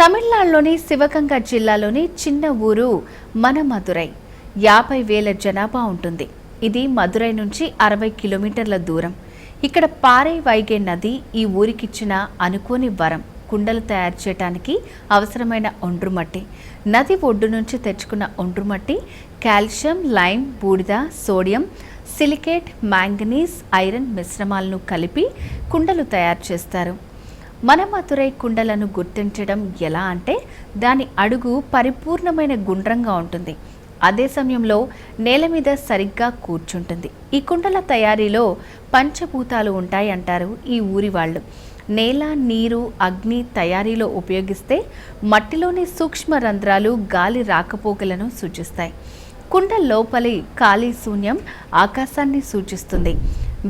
తమిళనాడులోని శివగంగ జిల్లాలోని చిన్న ఊరు మన మదురై 50,000 జనాభా ఉంటుంది. ఇది మదురై నుంచి 60 కిలోమీటర్ల దూరం. ఇక్కడ పారే వైగే నది ఈ ఊరికిచ్చిన అనుకోని వరం. కుండలు తయారు చేయడానికి అవసరమైన ఒండ్రుమట్టి, నది ఒడ్డు నుంచి తెచ్చుకున్న ఒండ్రుమట్టి కాల్షియం, లైమ్, బూడిద, సోడియం, సిలికేట్, మ్యాంగనీస్, ఐరన్ మిశ్రమాలను కలిపి కుండలు తయారు చేస్తారు. మన మదురై కుండలను గుర్తించడం ఎలా అంటే దాని అడుగు పరిపూర్ణమైన గుండ్రంగా ఉంటుంది. అదే సమయంలో నేల మీద సరిగ్గా కూర్చుంటుంది. ఈ కుండల తయారీలో పంచభూతాలు ఉంటాయి అంటారు ఈ ఊరి వాళ్ళు. నేల, నీరు, అగ్ని తయారీలో ఉపయోగిస్తే మట్టిలోని సూక్ష్మ రంధ్రాలు గాలి రాకపోకలను సూచిస్తాయి. కుండ లోపలి ఖాళీ శూన్యం ఆకాశాన్ని సూచిస్తుంది.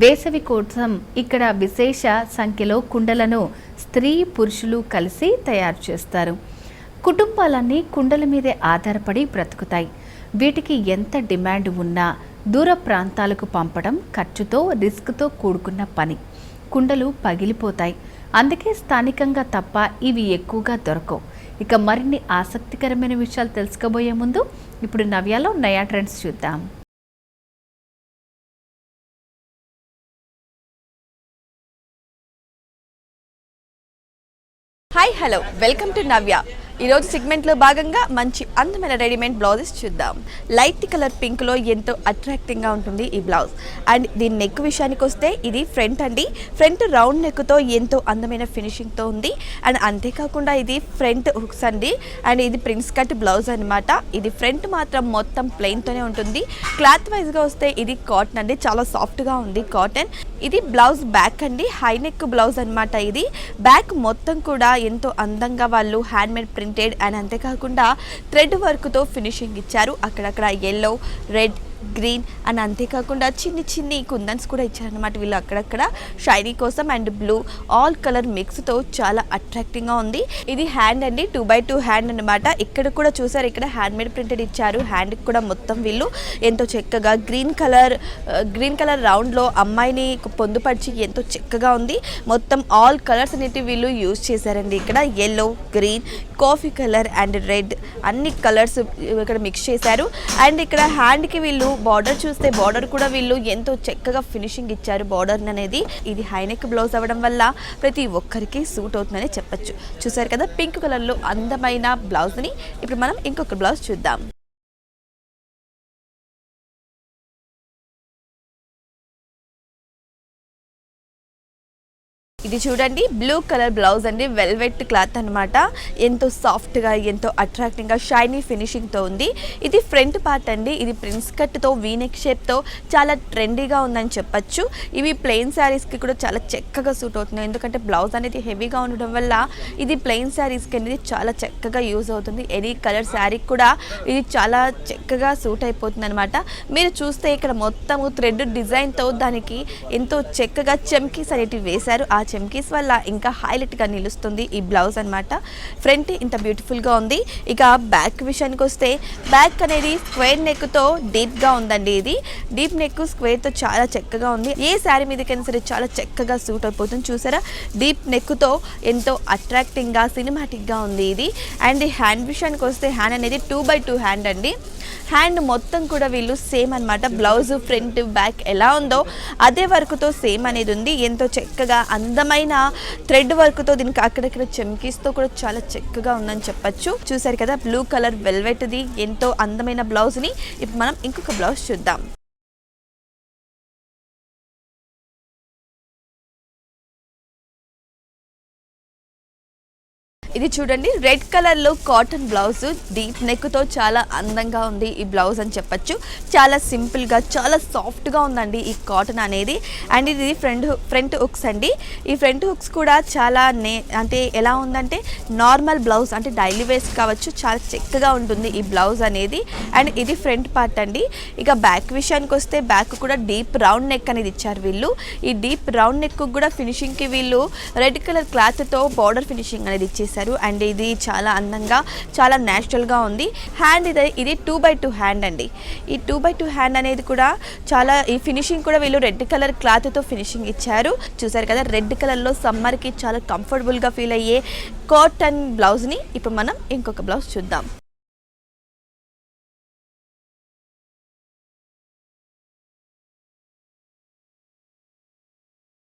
వేసవి కోసం ఇక్కడ విశేష సంఖ్యలో కుండలను స్త్రీ, పురుషులు కలిసి తయారు చేస్తారు. కుటుంబాలన్నీ కుండల మీదే ఆధారపడి బ్రతుకుతాయి. వీటికి ఎంత డిమాండ్ ఉన్నా దూర ప్రాంతాలకు పంపడం ఖర్చుతో, రిస్క్తో కూడుకున్న పని. కుండలు పగిలిపోతాయి. అందుకే స్థానికంగా తప్ప ఇవి ఎక్కువగా దొరకవు. ఇక మరిన్ని ఆసక్తికరమైన విషయాలు తెలుసుకోబోయే ముందు ఇప్పుడు నవ్యాలో నయా ట్రెండ్స్ చూద్దాం. హాయ్ హలో వెల్కమ్ టు నవ్య. ఈరోజు సెగ్మెంట్లో భాగంగా మంచి అందమైన రెడీమేడ్ బ్లౌజెస్ చూద్దాం. లైట్ కలర్ పింక్లో ఎంతో అట్రాక్టింగ్గా ఉంటుంది ఈ బ్లౌజ్. అండ్ దీని నెక్ విషయానికి వస్తే ఇది ఫ్రంట్ అండి. ఫ్రంట్ రౌండ్ నెక్తో ఎంతో అందమైన ఫినిషింగ్తో ఉంది. అండ్ అంతేకాకుండా ఇది ఫ్రంట్ హుక్స్ అండి. అండ్ ఇది ప్రిన్స్ కట్ బ్లౌజ్ అనమాట. ఇది ఫ్రంట్ మాత్రం మొత్తం ప్లెయిన్తోనే ఉంటుంది. క్లాత్ వైజ్గా వస్తే ఇది కాటన్ అండి, చాలా సాఫ్ట్గా ఉంది కాటన్. ఇది బ్లౌజ్ బ్యాక్ అండి, హై నెక్ బ్లౌజ్ అనమాట. ఇది బ్యాక్ మొత్తం కూడా ఎంతో అందంగా వాళ్ళు హ్యాండ్మేడ్ ప్రింటెడ్ అండ్ అంతేకాకుండా థ్రెడ్ వర్క్తో ఫినిషింగ్ ఇచ్చారు. అక్కడక్కడ ఎల్లో, రెడ్, గ్రీన్ అండ్ అంతేకాకుండా చిన్ని కుందన్స్ కూడా ఇచ్చారనమాట వీళ్ళు అక్కడక్కడ షైనీ కోసం. అండ్ బ్లూ ఆల్ కలర్ మిక్స్తో చాలా అట్రాక్టింగ్గా ఉంది. ఇది హ్యాండ్ అండి, 2x2 హ్యాండ్ అనమాట. ఇక్కడ కూడా చూసారు, ఇక్కడ హ్యాండ్మేడ్ ప్రింటెడ్ ఇచ్చారు. హ్యాండ్కి కూడా మొత్తం వీళ్ళు ఎంతో చక్కగా గ్రీన్ కలర్ రౌండ్లో అమ్మాయిని పొందుపరిచి ఎంతో చక్కగా ఉంది. మొత్తం ఆల్ కలర్స్ అనేటివి వీళ్ళు యూజ్ చేశారండి. ఇక్కడ yellow, green, coffee colour and red అన్ని కలర్స్ ఇక్కడ మిక్స్ చేశారు. అండ్ ఇక్కడ హ్యాండ్కి వీళ్ళు బార్డర్ చూస్తే బార్డర్ కూడా వీళ్ళు ఎంతో చక్కగా ఫినిషింగ్ ఇచ్చారు బార్డర్ అనేది. ఇది హైనెక్ బ్లౌజ్ అవ్వడం వల్ల ప్రతి ఒక్కరికి సూట్ అవుతుందని చెప్పచ్చు. చూసారు కదా పింక్ కలర్లో అందమైన బ్లౌజ్ని. ఇప్పుడు మనం ఇంకొక బ్లౌజ్ చూద్దాం. ఇది చూడండి బ్లూ కలర్ బ్లౌజ్ అండి, వెల్వెట్ క్లాత్ అనమాట. ఎంతో సాఫ్ట్గా ఎంతో అట్రాక్టింగ్గా షైనీ ఫినిషింగ్తో ఉంది. ఇది ఫ్రంట్ పార్ట్ అండి. ఇది ప్రిన్స్ కట్తో వీనెక్ షేప్తో చాలా ట్రెండీగా ఉందని చెప్పచ్చు. ఇవి ప్లెయిన్ శారీస్కి కూడా చాలా చక్కగా సూట్ అవుతుంది. ఎందుకంటే బ్లౌజ్ అనేది హెవీగా ఉండడం వల్ల ఇది ప్లెయిన్ శారీస్కి అనేది చాలా చక్కగా యూజ్ అవుతుంది. ఎనీ కలర్ శారీకి కూడా ఇది చాలా చక్కగా సూట్ అయిపోతుంది అనమాట. మీరు చూస్తే ఇక్కడ మొత్తము థ్రెడ్ డిజైన్తో దానికి ఎంతో చక్కగా చెమ్కీస్ అనేటివి వేశారు. ఆ చెమ్కీస్ వల్ల ఇంకా హైలైట్గా నిలుస్తుంది ఈ బ్లౌజ్ అనమాట. ఫ్రంట్ ఇంత బ్యూటిఫుల్గా ఉంది. ఇక బ్యాక్ విషయానికి వస్తే బ్యాక్ అనేది స్క్వేర్ నెక్తో డీప్గా ఉందండి. ఇది డీప్ నెక్ స్క్వేర్తో చాలా చక్కగా ఉంది. ఏ శారీ మీదకైనా సరే చాలా చక్కగా సూట్ అయిపోతుంది. చూసారా డీప్ నెక్తో ఎంతో అట్రాక్టింగ్గా సినిమాటిక్గా ఉంది ఇది. అండ్ హ్యాండ్ విషయానికి వస్తే హ్యాండ్ అనేది 2x2 హ్యాండ్ అండి. హ్యాండ్ మొత్తం కూడా వీళ్ళు సేమ్ అనమాట. బ్లౌజ్ ఫ్రంట్ బ్యాక్ ఎలా ఉందో అదే వర్క్తో సేమ్ అనేది ఉంది. ఎంతో చక్కగా అందమైన థ్రెడ్ వర్క్తో దీనికి అక్కడక్కడ చెమ్కీస్తో కూడా చాలా చక్కగా ఉందని చెప్పచ్చు. చూసారు కదా బ్లూ కలర్ వెల్వెట్ది ఎంతో అందమైన బ్లౌజ్ని. ఇప్పుడు మనం ఇంకొక బ్లౌజ్ చూద్దాం. ఇది చూడండి రెడ్ కలర్లో కాటన్ బ్లౌజ్, డీప్ నెక్తో చాలా అందంగా ఉంది ఈ బ్లౌజ్ అని చెప్పచ్చు. చాలా సింపుల్గా చాలా సాఫ్ట్గా ఉందండి ఈ కాటన్ అనేది. అండ్ ఇది ఫ్రంట్ హుక్స్ అండి. ఈ ఫ్రంట్ హుక్స్ కూడా చాలా అంటే ఎలా ఉందంటే నార్మల్ బ్లౌజ్ అంటే డైలీ వేస్ కావచ్చు, చాలా చక్కగా ఉంటుంది ఈ బ్లౌజ్ అనేది. అండ్ ఇది ఫ్రంట్ పార్ట్ అండి. ఇక బ్యాక్ విషయానికి వస్తే బ్యాక్ కూడా డీప్ రౌండ్ నెక్ అనేది ఇచ్చారు వీళ్ళు. ఈ డీప్ రౌండ్ నెక్ కూడా ఫినిషింగ్కి వీళ్ళు రెడ్ కలర్ క్లాత్తో బార్డర్ ఫినిషింగ్ అనేది ఇచ్చేసారు. ఇచ్చేసారు అండ్ ఇది చాలా అందంగా చాలా న్యాచురల్గా ఉంది. హ్యాండ్ ఇది 2x2 హ్యాండ్ అండి. ఈ 2x2 హ్యాండ్ అనేది కూడా చాలా ఈ ఫినిషింగ్ కూడా వీళ్ళు రెడ్ కలర్ క్లాత్తో ఫినిషింగ్ ఇచ్చారు. చూసారు కదా, రెడ్ కలర్లో సమ్మర్కి చాలా కంఫర్టబుల్గా ఫీల్ అయ్యే కాటన్ బ్లౌజ్ని ఇప్పుడు మనం ఇంకొక బ్లౌజ్ చూద్దాం.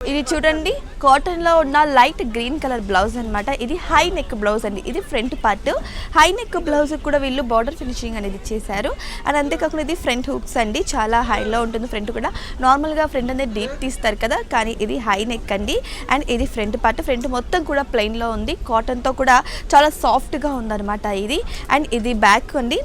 ఇది చూడండి, కాటన్లో ఉన్న లైట్ గ్రీన్ కలర్ బ్లౌజ్ అనమాట. ఇది హై నెక్ బ్లౌజ్ అండి. ఇది front part. High neck blouse కూడా వీళ్ళు బార్డర్ ఫినిషింగ్ అనేది ఇచ్చేసారు. అండ్ అంతేకాకుండా ఇది ఫ్రంట్ హుక్స్ అండి. చాలా హైలో ఉంటుంది ఫ్రంట్ కూడా. నార్మల్గా ఫ్రంట్ అనేది డీప్ తీస్తారు కదా, కానీ ఇది హై నెక్ అండి. అండ్ ఇది ఫ్రంట్ పార్ట్. ఫ్రంట్ మొత్తం కూడా ప్లెయిన్లో ఉంది. కాటన్తో కూడా చాలా సాఫ్ట్గా ఉందన్నమాట ఇది. అండ్ ఇది బ్యాక్ అండి.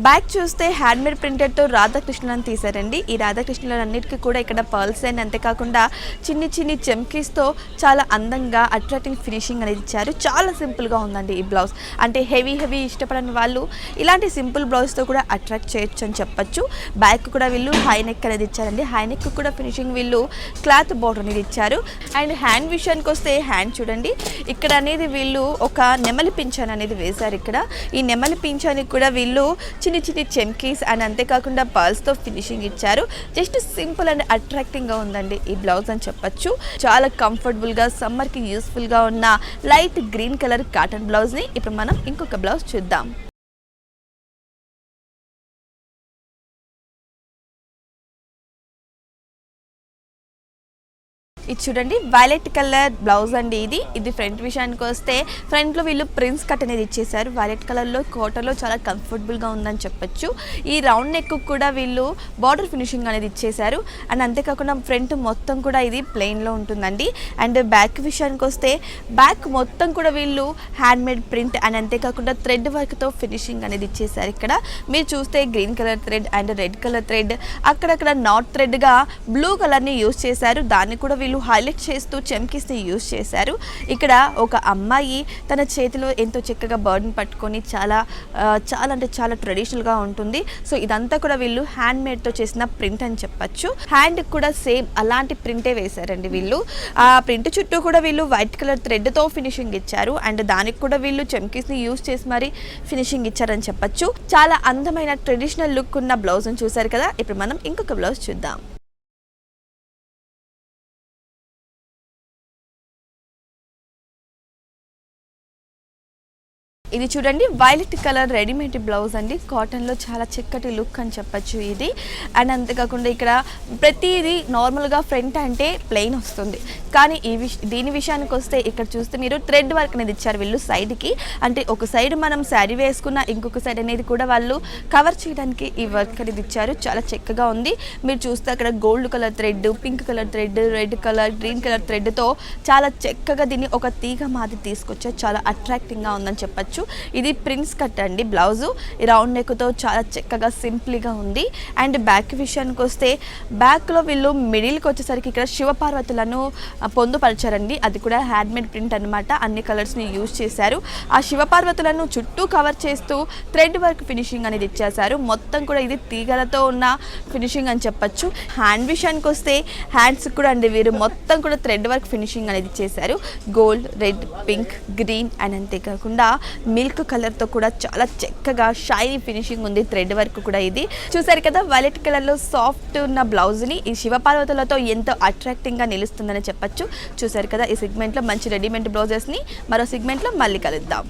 బ్యాక్ చూస్తే హ్యాండ్మేడ్ ప్రింటెడ్తో రాధాకృష్ణులను తీశారండి. ఈ రాధాకృష్ణులను అన్నిటికీ కూడా ఇక్కడ పర్ల్స్ అండ్ అంతేకాకుండా చిన్ని చిన్ని చెమ్కీస్తో చాలా అందంగా అట్రాక్టింగ్ ఫినిషింగ్ అనేది ఇచ్చారు. చాలా సింపుల్గా ఉందండి ఈ బ్లౌజ్. అంటే హెవీ ఇష్టపడని వాళ్ళు ఇలాంటి సింపుల్ బ్లౌజ్తో కూడా అట్రాక్ట్ చేయొచ్చు అని చెప్పొచ్చు. బ్యాక్ కూడా వీళ్ళు హై నెక్ అనేది ఇచ్చారండి. హై నెక్ కూడా ఫినిషింగ్ వీళ్ళు క్లాత్ బోర్డర్ అనేది ఇచ్చారు. అండ్ హ్యాండ్ విషయానికి వస్తే హ్యాండ్ చూడండి, ఇక్కడ అనేది వీళ్ళు ఒక నెమలి పింఛన్ అనేది వేశారు. ఇక్కడ ఈ నెమలి పింఛానికి కూడా వీళ్ళు చిన్ని చిన్ని చెమ్కీస్ అండ్ అంతేకాకుండా పర్ల్స్తో ఫినిషింగ్ ఇచ్చారు. జస్ట్ సింపుల్ అండ్ అట్రాక్టింగ్గా ఉందండి ఈ బ్లౌజ్ అని చెప్పొచ్చు. చాలా కంఫర్టబుల్గా సమ్మర్కి యూస్ఫుల్గా ఉన్న లైట్ గ్రీన్ కలర్ కాటన్ బ్లౌజ్ని ఇప్పుడు మనం ఇంకొక బ్లౌజ్ చూద్దాం. ఇది చూడండి, వైలెట్ కలర్ బ్లౌజ్ అండి. ఇది ఫ్రంట్ విషయానికి వస్తే ఫ్రంట్లో వీళ్ళు ప్రిన్స్ కట్ అనేది ఇచ్చేసారు. వైలెట్ కలర్లో కాటన్లో చాలా కంఫర్టబుల్గా ఉందని చెప్పొచ్చు. ఈ రౌండ్ నెక్ కూడా వీళ్ళు బార్డర్ ఫినిషింగ్ అనేది ఇచ్చేసారు. అండ్ అంతేకాకుండా ఫ్రంట్ మొత్తం కూడా ఇది ప్లెయిన్లో ఉంటుందండి. అండ్ బ్యాక్ విషయానికి వస్తే బ్యాక్ మొత్తం కూడా వీళ్ళు హ్యాండ్మేడ్ ప్రింట్ అండ్ అంతేకాకుండా థ్రెడ్ వర్క్తో ఫినిషింగ్ అనేది ఇచ్చేసారు. ఇక్కడ మీరు చూస్తే green colour thread and red colour thread, అక్కడక్కడ నాట్ థ్రెడ్గా బ్లూ కలర్ని యూజ్ చేశారు. దాన్ని కూడా వీళ్ళు హైలైట్ చేస్తూ చెమ్కీస్ని యూజ్ చేశారు. ఇక్కడ ఒక అమ్మాయి తన చేతిలో ఎంతో చక్కగా బర్డ్ని పట్టుకొని చాలా అంటే చాలా ట్రెడిషనల్గా ఉంటుంది. సో ఇదంతా కూడా వీళ్ళు హ్యాండ్ మేడ్తో చేసిన ప్రింట్ అని చెప్పచ్చు. హ్యాండ్ కూడా సేమ్ అలాంటి ప్రింటే వేశారండి వీళ్ళు. ఆ ప్రింట్ చుట్టూ కూడా వీళ్ళు వైట్ కలర్ థ్రెడ్తో ఫినిషింగ్ ఇచ్చారు. అండ్ దానికి కూడా వీళ్ళు చెమ్కీస్ని యూజ్ చేసి మరి ఫినిషింగ్ ఇచ్చారని చెప్పచ్చు. చాలా అందమైన ట్రెడిషనల్ లుక్ ఉన్న బ్లౌజ్ని చూసారు కదా. ఇప్పుడు మనం ఇంకొక బ్లౌజ్ చూద్దాం. ఇది చూడండి, వైలెట్ కలర్ రెడీమేడ్ బ్లౌజ్ అండి. కాటన్లో చాలా చక్కటి లుక్ అని చెప్పచ్చు ఇది. అండ్ అంతేకాకుండా ఇక్కడ ప్రతిదీ నార్మల్గా ఫ్రంట్ అంటే ప్లెయిన్ వస్తుంది, కానీ దీని విషయానికి వస్తే ఇక్కడ చూస్తే మీరు థ్రెడ్ వర్క్ అనేది ఇచ్చారు వీళ్ళు సైడ్కి. అంటే ఒక సైడ్ మనం శారీ వేసుకున్న ఇంకొక సైడ్ అనేది కూడా వాళ్ళు కవర్ చేయడానికి ఈ వర్క్ అనేది ఇచ్చారు. చాలా చక్కగా ఉంది. మీరు చూస్తే అక్కడ gold colour thread, pink colour thread, red colour, green colour థ్రెడ్తో చాలా చక్కగా దీన్ని ఒక తీగ మాది తీసుకొచ్చారు. చాలా అట్రాక్టింగ్గా ఉందని చెప్పచ్చు. ఇది ప్రిన్స్ కట్ అండి బ్లౌజు. ఈ రౌండ్ నెక్తో చాలా చక్కగా సింపుల్గా ఉంది. అండ్ బ్యాక్ విషయానికి వస్తే బ్యాక్లో వీళ్ళు మిడిల్కి వచ్చేసరికి ఇక్కడ శివపార్వతులను పొందుపరిచారండి. అది కూడా హ్యాండ్మేడ్ ప్రింట్ అనమాట. అన్ని కలర్స్ని యూజ్ చేశారు. ఆ శివపార్వతులను చుట్టూ కవర్ చేస్తూ థ్రెడ్ వర్క్ ఫినిషింగ్ అనేది ఇచ్చేసారు. మొత్తం కూడా ఇది తీగలతో ఉన్న ఫినిషింగ్ అని చెప్పచ్చు. హ్యాండ్ విషయానికి వస్తే హ్యాండ్స్ కూడా అండి వీరు మొత్తం కూడా థ్రెడ్ వర్క్ ఫినిషింగ్ అనేది ఇచ్చేసారు. Gold, red, pink, green and అంతేకాకుండా మిల్క్ కలర్తో కూడా చాలా చక్కగా షైనీ ఫినిషింగ్ ఉంది. థ్రెడ్ వర్క్ కూడా ఇది చూసారు కదా. వైలెట్ కలర్లో సాఫ్ట్ ఉన్న బ్లౌజ్ని ఈ శివపార్వతులతో ఎంతో అట్రాక్టింగ్గా నిలుస్తుందని చెప్పచ్చు. చూసారు కదా, ఈ సెగ్మెంట్లో మంచి రెడీమేడ్ బ్లౌజెస్ని మరో సెగ్మెంట్లో మళ్ళీ కలుద్దాం.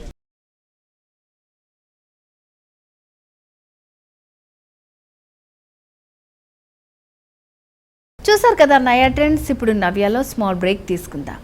చూసారు కదా నయా ట్రెండ్స్. ఇప్పుడు నవ్యాలో స్మాల్ బ్రేక్ తీసుకుందాం.